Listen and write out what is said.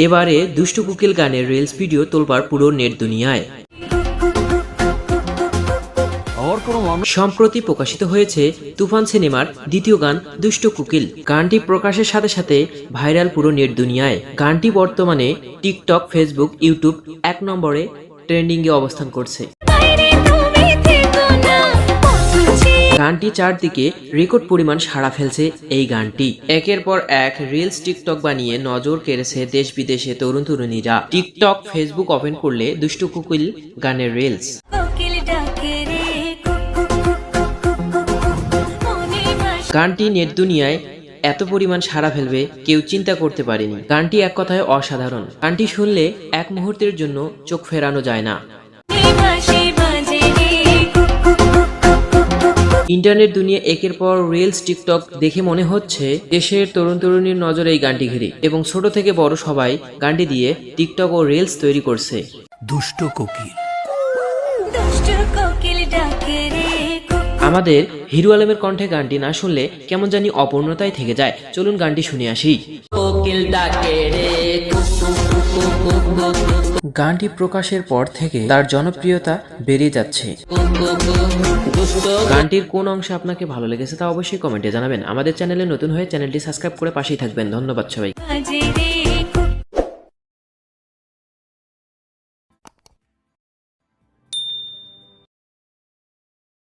এবারে দুষ্টু কোকিল গানের রিলস ভিডিও তোলবার পুরো নেট দুনিয়ায়। সম্প্রতি প্রকাশিত হয়েছে তুফান সিনেমার দ্বিতীয় গান দুষ্টু কোকিল। গানটি প্রকাশের সাথে সাথে ভাইরাল পুরো নেট দুনিয়ায়। গানটি বর্তমানে টিকটক, ফেসবুক, ইউটিউব 1 নম্বরে ট্রেন্ডিং এ অবস্থান করছে। গানটি চারদিকে রেকর্ড পরিমাণ সাড়া ফেলছে। এই গানটি একের পর এক রিলস টিকটক বানিয়ে নজর কেড়েছে দেশ বিদেশে তরুণ তরুণীরা। টিকটক, ফেসবুক ওপেন করলে দুষ্টু কোকিল গানের রিলস। গানটি নেট দুনিয়ায় এত পরিমাণ সাড়া ফেলবে কেউ চিন্তা করতে পারেনি। গানটি এক কথায় অসাধারণ। গানটি শুনলে এক মুহূর্তের জন্য চোখ ফেরানো যায় না। ইন্টারনেট দুনিয়া একের পর রিলস, টিকটক দেখে মনে হচ্ছে দেশের তরুণ তরুণীর নজরে এই গানটি ঘিরে, এবং ছোট থেকে বড় সবাই গানটি দিয়ে টিকটক ও রিলস তৈরি করছে। দুষ্টু কোকিল। আমাদের হিরো আলমের কণ্ঠে গানটি না শুনলে কেমন জানি অপূর্ণতায় থেকে যায়। চলুন গানটি শুনে আসি। গানটি প্রকাশের পর থেকে তার জনপ্রিয়তা বেড়ে যাচ্ছে। গানটির কোন অংশ আপনাকে ভালো লেগেছে তা অবশ্যই কমেন্টে জানাবেন। আমাদের চ্যানেলে নতুন হয়ে চ্যানেলটি সাবস্ক্রাইব করে পাশেই থাকবেন। ধন্যবাদ সবাই।